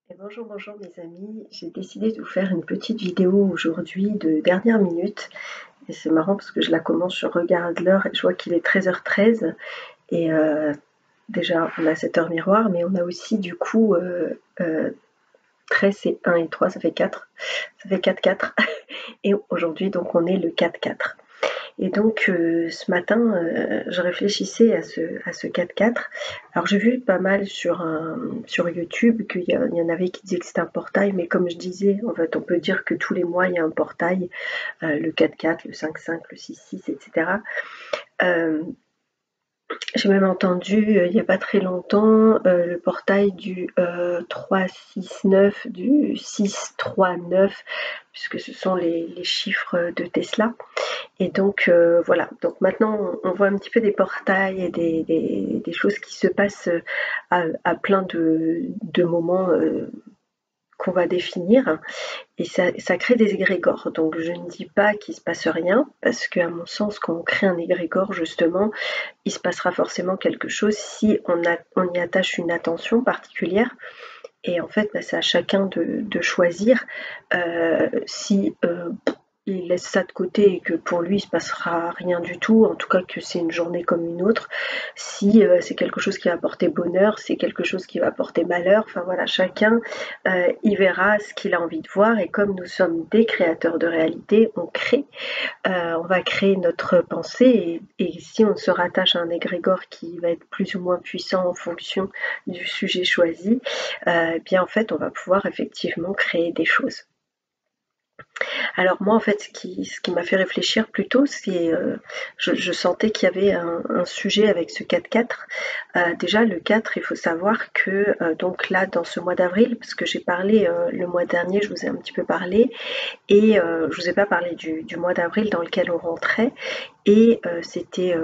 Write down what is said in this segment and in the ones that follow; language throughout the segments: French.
Et bonjour, bonjour mes amis. J'ai décidé de vous faire une petite vidéo aujourd'hui de dernière minute. Et c'est marrant parce que je la commence, je regarde l'heure et je vois qu'il est 13h13. Et déjà, on a cette heure miroir, mais on a aussi du coup 13 et 1 et 3, ça fait 4. Ça fait 4-4. Et aujourd'hui, donc, on est le 4-4. Et donc ce matin, je réfléchissais à ce 4x4. Alors j'ai vu pas mal sur YouTube qu'il y en avait qui disaient que c'était un portail, mais comme je disais, en fait, on peut dire que tous les mois, il y a un portail, le 4x4, le 5-5, le 6-6, etc. Euh, j'ai même entendu, il y a pas très longtemps, le portail du 369, du 639, puisque ce sont les chiffres de Tesla. Et donc voilà, donc maintenant on voit un petit peu des portails et des choses qui se passent à plein de moments qu'on va définir, et ça crée des égrégores. Donc je ne dis pas qu'il se passe rien, parce qu'à mon sens, quand on crée un égrégore, justement, il se passera forcément quelque chose si on y attache une attention particulière. Et en fait, bah, c'est à chacun de choisir si il laisse ça de côté et que pour lui il se passera rien du tout, en tout cas que c'est une journée comme une autre, si c'est quelque chose qui va apporter bonheur, c'est quelque chose qui va apporter malheur, enfin voilà, chacun y verra ce qu'il a envie de voir, et comme nous sommes des créateurs de réalité, on crée, on va créer notre pensée, et si on se rattache à un égrégore qui va être plus ou moins puissant en fonction du sujet choisi, eh bien en fait on va pouvoir effectivement créer des choses. Alors moi, en fait, ce qui m'a fait réfléchir plutôt, c'est, je sentais qu'il y avait un sujet avec ce 4-4. Déjà le 4, il faut savoir que, donc là, dans ce mois d'avril, parce que j'ai parlé, le mois dernier, je vous ai un petit peu parlé, et je vous ai pas parlé du mois d'avril dans lequel on rentrait, et c'était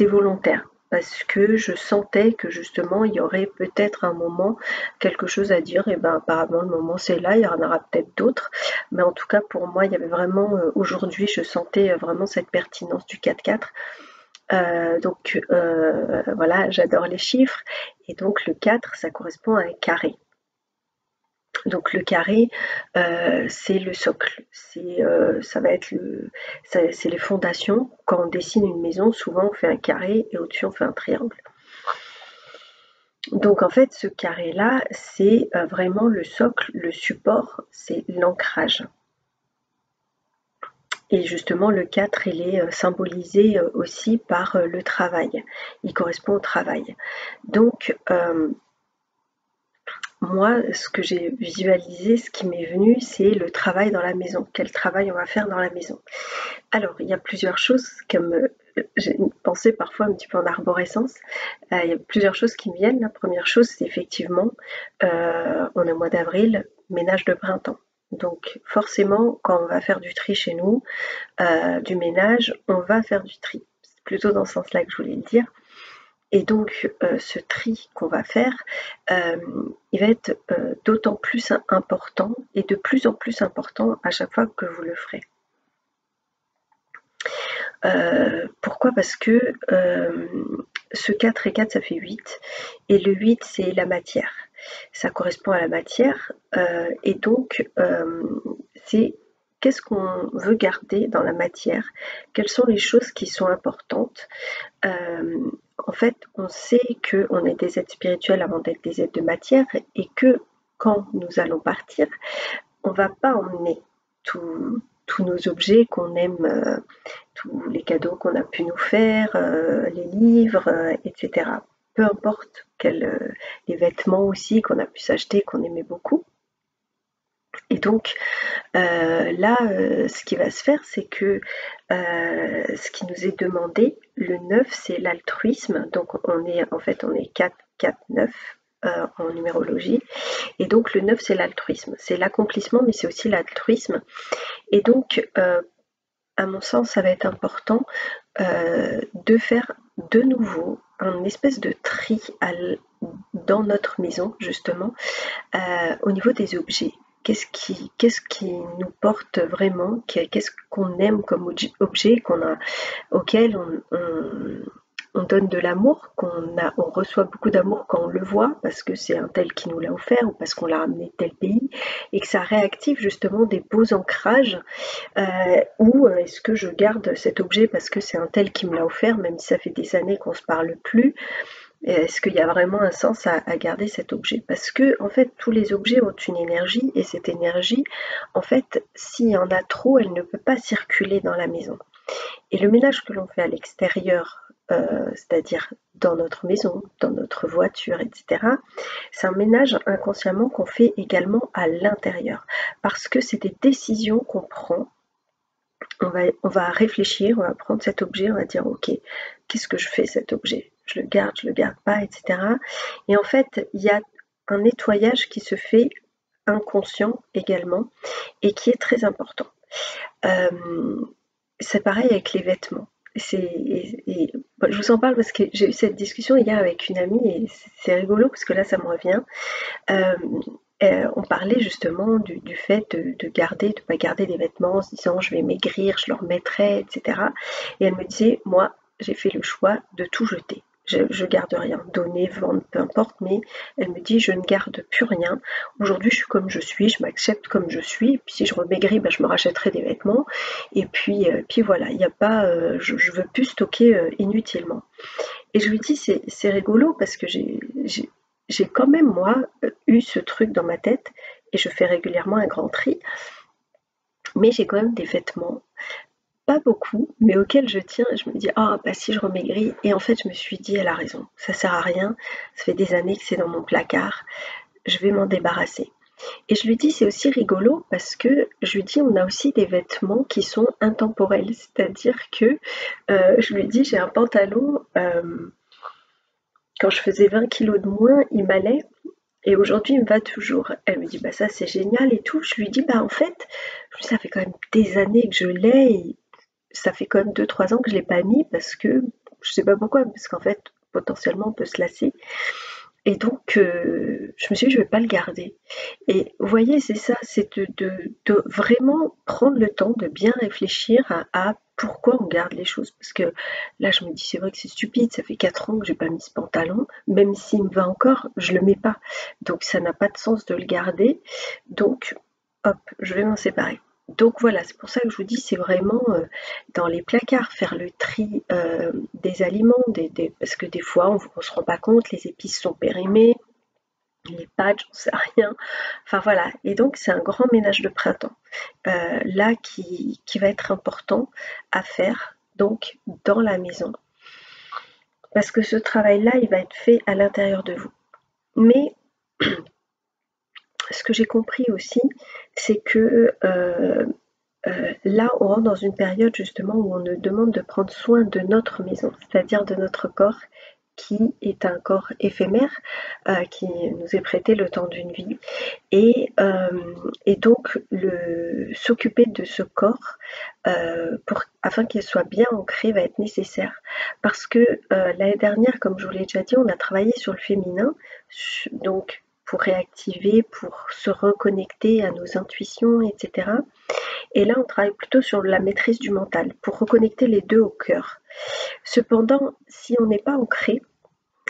volontaire. Parce que je sentais que justement il y aurait peut-être un moment quelque chose à dire, et ben apparemment le moment c'est là, il y en aura peut-être d'autres, mais en tout cas pour moi il y avait vraiment aujourd'hui je sentais vraiment cette pertinence du 4-4. Donc voilà, j'adore les chiffres, et donc le 4 ça correspond à un carré. Donc le carré, c'est le socle, ça va être c'est les fondations. Quand on dessine une maison, souvent on fait un carré et au-dessus on fait un triangle. Donc en fait, ce carré-là, c'est vraiment le socle, le support, c'est l'ancrage. Et justement, le 4, il est symbolisé aussi par le travail. Il correspond au travail. Donc, moi, ce que j'ai visualisé, ce qui m'est venu, c'est le travail dans la maison. Quel travail on va faire dans la maison? Alors, il y a plusieurs choses, comme j'ai une pensée parfois un petit peu en arborescence. Il y a plusieurs choses qui me viennent. La première chose, c'est effectivement, on est au mois d'avril, ménage de printemps. Donc, forcément, quand on va faire du tri chez nous, du ménage, on va faire du tri. C'est plutôt dans ce sens-là que je voulais le dire. Et donc, ce tri qu'on va faire, il va être d'autant plus important et de plus en plus important à chaque fois que vous le ferez. Pourquoi? Parce que ce 4 et 4, ça fait 8. Et le 8, c'est la matière. Ça correspond à la matière. Et donc, c'est qu'est-ce qu'on veut garder dans la matière? Quelles sont les choses qui sont importantes? En fait, on sait qu'on est des êtres spirituels avant d'être des êtres de matière, et que quand nous allons partir, on ne va pas emmener tous nos objets qu'on aime, tous les cadeaux qu'on a pu nous faire, les livres, etc. Peu importe les vêtements aussi qu'on a pu s'acheter, qu'on aimait beaucoup. Et donc là, ce qui va se faire, c'est que ce qui nous est demandé, le 9, c'est l'altruisme. Donc on est 4, 4, 9 en numérologie. Et donc le 9, c'est l'altruisme. C'est l'accomplissement, mais c'est aussi l'altruisme. Et donc, à mon sens, ça va être important de faire de nouveau un espèce de tri dans notre maison, justement, au niveau des objets. Qu'est-ce qui nous porte vraiment? Qu'est-ce qu'on aime comme objet auquel on donne de l'amour, on reçoit beaucoup d'amour quand on le voit, parce que c'est un tel qui nous l'a offert ou parce qu'on l'a ramené de tel pays, et que ça réactive justement des beaux ancrages, ou est-ce que je garde cet objet parce que c'est un tel qui me l'a offert, même si ça fait des années qu'on se parle plus, est-ce qu'il y a vraiment un sens à garder cet objet? Parce que en fait, tous les objets ont une énergie, et cette énergie, en fait, s'il y en a trop, elle ne peut pas circuler dans la maison. Et le ménage que l'on fait à l'extérieur, c'est-à-dire dans notre maison, dans notre voiture, etc., c'est un ménage inconsciemment qu'on fait également à l'intérieur. Parce que c'est des décisions qu'on prend. On va réfléchir, on va prendre cet objet, on va dire ok, qu'est-ce que je fais cet objet? Je le garde pas, etc. Et en fait, il y a un nettoyage qui se fait inconscient également et qui est très important. C'est pareil avec les vêtements. Bon, je vous en parle parce que j'ai eu cette discussion hier avec une amie et c'est rigolo parce que là ça me revient. Euh, on parlait justement du fait de garder, de pas garder des vêtements en se disant je vais maigrir, je le remettrai, etc. Et elle me disait, moi j'ai fait le choix de tout jeter. Je garde rien, donner, vendre, peu importe, mais elle me dit je ne garde plus rien. Aujourd'hui je suis comme je suis, je m'accepte comme je suis, et puis si je remaigris, ben, je me rachèterai des vêtements, et puis voilà, il n'y a pas, je veux plus stocker inutilement. Et je lui dis c'est rigolo parce que j'ai quand même moi eu ce truc dans ma tête, et je fais régulièrement un grand tri, mais j'ai quand même des vêtements, pas beaucoup, mais auxquels je tiens et je me dis ah bah si je remaigris, et en fait je me suis dit elle a raison, ça sert à rien, ça fait des années que c'est dans mon placard, je vais m'en débarrasser. Et je lui dis c'est aussi rigolo parce que je lui dis on a aussi des vêtements qui sont intemporels, c'est-à-dire que je lui dis j'ai un pantalon, quand je faisais 20 kilos de moins il m'allait, et aujourd'hui, il me va toujours. Elle me dit, bah ça c'est génial et tout. Je lui dis, bah en fait, ça fait quand même des années que je l'ai, et ça fait quand même 2-3 ans que je l'ai pas mis parce que, je sais pas pourquoi, parce qu'en fait, potentiellement, on peut se lasser. Et donc, je me suis dit, je vais pas le garder. Et vous voyez, c'est ça, c'est de vraiment prendre le temps de bien réfléchir à pourquoi on garde les choses. Parce que là, je me dis, c'est vrai que c'est stupide, ça fait 4 ans que j'ai pas mis ce pantalon, même s'il me va encore, je le mets pas. Donc, ça n'a pas de sens de le garder. Donc, hop, je vais m'en séparer. Donc voilà, c'est pour ça que je vous dis, c'est vraiment dans les placards, faire le tri des aliments, parce que des fois, on ne se rend pas compte, les épices sont périmées, les pâtes, j'en sais rien. Enfin voilà, et donc c'est un grand ménage de printemps, là qui va être important à faire, donc dans la maison. Parce que ce travail-là, il va être fait à l'intérieur de vous. Mais ce que j'ai compris aussi, c'est que là, on rentre dans une période justement où on nous demande de prendre soin de notre maison, c'est-à-dire de notre corps, qui est un corps éphémère, qui nous est prêté le temps d'une vie. Et donc, s'occuper de ce corps, afin qu'il soit bien ancré, va être nécessaire. Parce que l'année dernière, comme je vous l'ai déjà dit, on a travaillé sur le féminin, donc pour réactiver, pour se reconnecter à nos intuitions, etc. Et là, on travaille plutôt sur la maîtrise du mental, pour reconnecter les deux au cœur. Cependant, si on n'est pas ancré,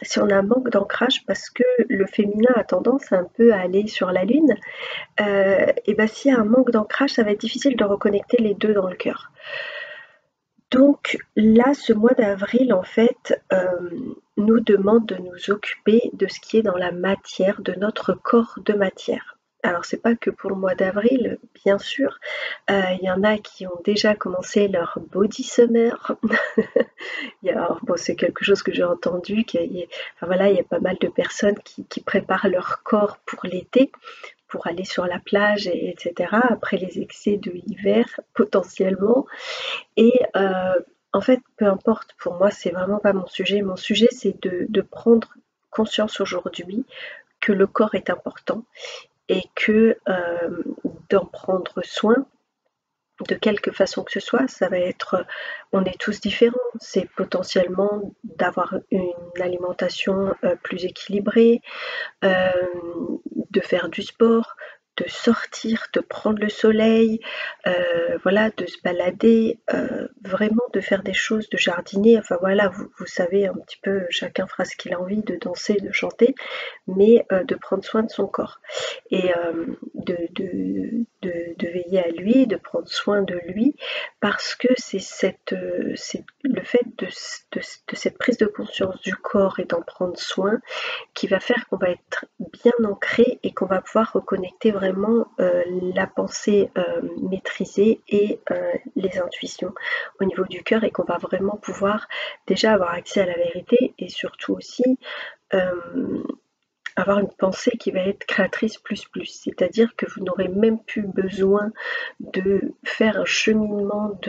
si on a un manque d'ancrage, parce que le féminin a tendance un peu à aller sur la lune, et ben s'il y a un manque d'ancrage, ça va être difficile de reconnecter les deux dans le cœur. Donc là, ce mois d'avril, en fait, nous demande de nous occuper de ce qui est dans la matière, de notre corps de matière. Alors c'est pas que pour le mois d'avril, bien sûr, il y en a qui ont déjà commencé leur body summer. Alors bon, c'est quelque chose que j'ai entendu, enfin voilà, il y a pas mal de personnes qui préparent leur corps pour l'été, pour aller sur la plage, etc., après les excès de l'hiver, potentiellement. Et en fait, peu importe, pour moi, c'est vraiment pas mon sujet. Mon sujet, c'est de prendre conscience aujourd'hui que le corps est important, et que d'en prendre soin de quelque façon que ce soit. Ça va être, on est tous différents, c'est potentiellement d'avoir une alimentation plus équilibrée, de faire du sport, de sortir, de prendre le soleil, voilà, de se balader, vraiment de faire des choses, de jardiner, enfin voilà, vous savez un petit peu, chacun fera ce qu'il a envie, de danser, de chanter, mais de prendre soin de son corps et de veiller à lui, de prendre soin de lui, parce que c'est le fait de cette prise de conscience du corps et d'en prendre soin qui va faire qu'on va être bien ancré et qu'on va pouvoir reconnecter vraiment la pensée maîtrisée et les intuitions au niveau du cœur, et qu'on va vraiment pouvoir déjà avoir accès à la vérité, et surtout aussi avoir une pensée qui va être créatrice plus plus, c'est-à-dire que vous n'aurez même plus besoin de faire un cheminement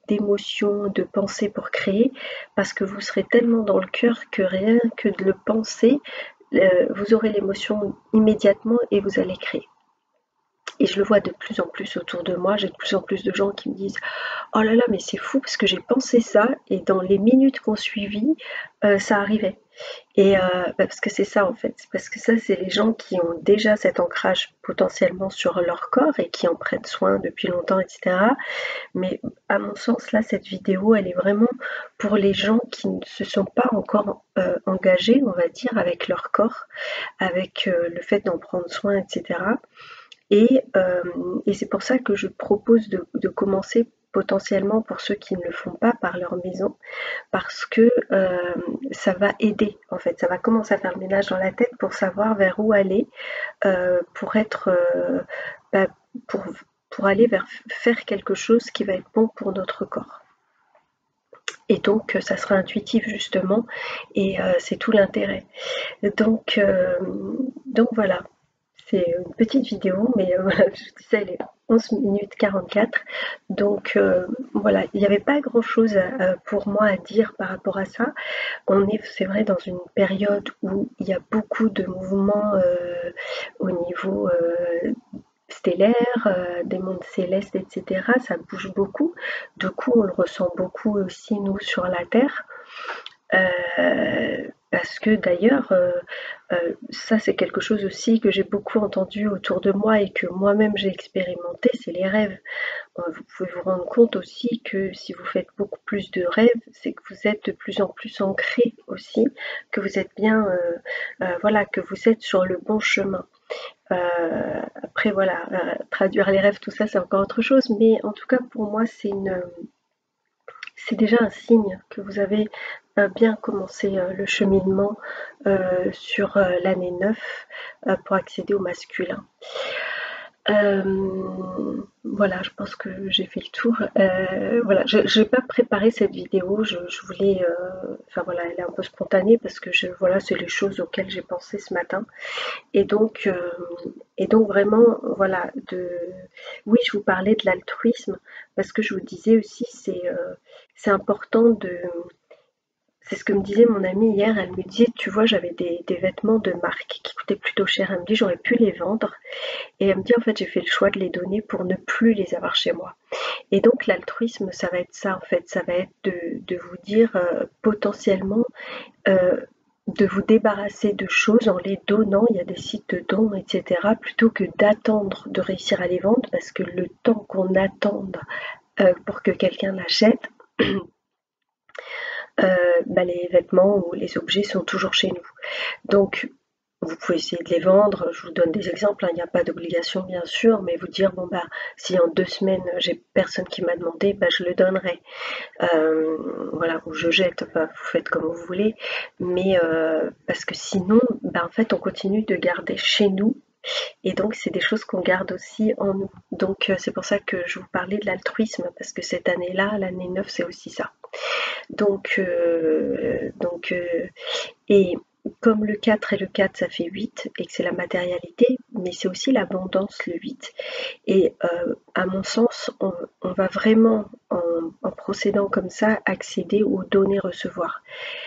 d'émotions, de pensées pour créer, parce que vous serez tellement dans le cœur que rien que de le penser, vous aurez l'émotion immédiatement et vous allez créer. Et je le vois de plus en plus autour de moi, j'ai de plus en plus de gens qui me disent oh là là, mais c'est fou parce que j'ai pensé ça et dans les minutes qu'on suivit, ça arrivait. Et parce que c'est ça en fait, parce que ça c'est les gens qui ont déjà cet ancrage potentiellement sur leur corps et qui en prennent soin depuis longtemps, etc. Mais à mon sens là, cette vidéo elle est vraiment pour les gens qui ne se sont pas encore engagés, on va dire, avec leur corps, avec le fait d'en prendre soin, etc. Et c'est pour ça que je propose de commencer potentiellement pour ceux qui ne le font pas par leur maison, parce que ça va aider en fait, ça va commencer à faire le ménage dans la tête pour savoir vers où aller, pour être, bah, pour, pour aller vers faire quelque chose qui va être bon pour notre corps. Et donc ça sera intuitif justement, et c'est tout l'intérêt. Donc voilà, c'est une petite vidéo, mais voilà, je vous disais, elle est 11 minutes 44. Donc voilà, il n'y avait pas grand-chose pour moi à dire par rapport à ça. On est, c'est vrai, dans une période où il y a beaucoup de mouvements au niveau stellaire, des mondes célestes, etc. Ça bouge beaucoup. Du coup, on le ressent beaucoup aussi, nous, sur la Terre. Parce que d'ailleurs, ça c'est quelque chose aussi que j'ai beaucoup entendu autour de moi et que moi-même j'ai expérimenté, c'est les rêves. Vous pouvez vous rendre compte aussi que si vous faites beaucoup plus de rêves, c'est que vous êtes de plus en plus ancré aussi, que vous êtes bien, voilà, que vous êtes sur le bon chemin. Après voilà, traduire les rêves, tout ça c'est encore autre chose, mais en tout cas pour moi c'est déjà un signe que vous avez bien commencé le cheminement sur l'année 9 pour accéder au masculin. Voilà, je pense que j'ai fait le tour. Voilà, je n'ai pas préparé cette vidéo, je voulais, enfin voilà, elle est un peu spontanée parce que voilà, c'est les choses auxquelles j'ai pensé ce matin. Et donc vraiment, voilà, oui, je vous parlais de l'altruisme parce que je vous disais aussi, c'est important c'est ce que me disait mon amie hier, elle me disait, tu vois, j'avais des vêtements de marque qui coûtaient plutôt cher, elle me dit, j'aurais pu les vendre, et elle me dit, en fait, j'ai fait le choix de les donner pour ne plus les avoir chez moi. Et donc l'altruisme, ça va être ça, en fait, ça va être de vous dire potentiellement, euh, de vous débarrasser de choses en les donnant, il y a des sites de dons, etc., plutôt que d'attendre de réussir à les vendre, parce que le temps qu'on attende pour que quelqu'un l'achète, les vêtements ou les objets sont toujours chez nous. Donc, vous pouvez essayer de les vendre, je vous donne des exemples, hein, il n'y a pas d'obligation bien sûr, mais vous dire, bon bah, si en 2 semaines j'ai personne qui m'a demandé, bah, je le donnerai. Voilà, ou je jette, enfin, vous faites comme vous voulez, mais parce que sinon, bah, en fait, on continue de garder chez nous, et donc c'est des choses qu'on garde aussi en nous. Donc c'est pour ça que je vous parlais de l'altruisme, parce que cette année-là, l'année 9, c'est aussi ça. Et comme le 4 et le 4 ça fait 8 et que c'est la matérialité, mais c'est aussi l'abondance le 8. Et à mon sens, on va vraiment, en procédant comme ça, accéder au donner-recevoir.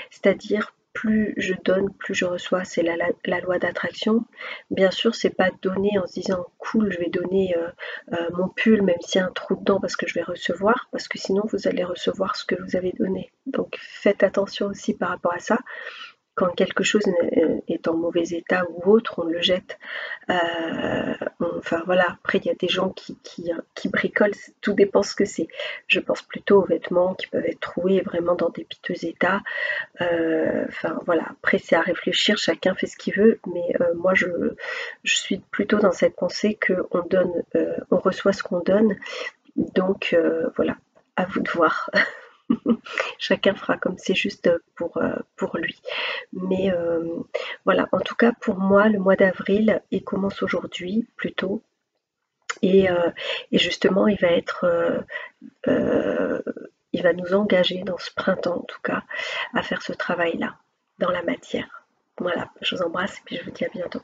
C'est-à-dire, plus je donne, plus je reçois. C'est la loi d'attraction. Bien sûr, c'est pas donner en se disant cool, je vais donner mon pull, même s'il y a un trou dedans, parce que je vais recevoir, parce que sinon vous allez recevoir ce que vous avez donné. Donc faites attention aussi par rapport à ça. quand quelque chose est en mauvais état ou autre, on le jette. Enfin voilà, après il y a des gens qui bricolent, tout dépend ce que c'est. Je pense plutôt aux vêtements qui peuvent être troués vraiment dans des piteux états. Enfin voilà, après c'est à réfléchir, chacun fait ce qu'il veut, mais moi je suis plutôt dans cette pensée qu'on donne, on reçoit ce qu'on donne, donc voilà, à vous de voir. Chacun fera comme c'est juste pour lui. Mais voilà, en tout cas pour moi, le mois d'avril, il commence aujourd'hui plutôt. Et, euh, et justement, euh, il va nous engager dans ce printemps, en tout cas, à faire ce travail-là, dans la matière. Voilà, je vous embrasse et puis je vous dis à bientôt.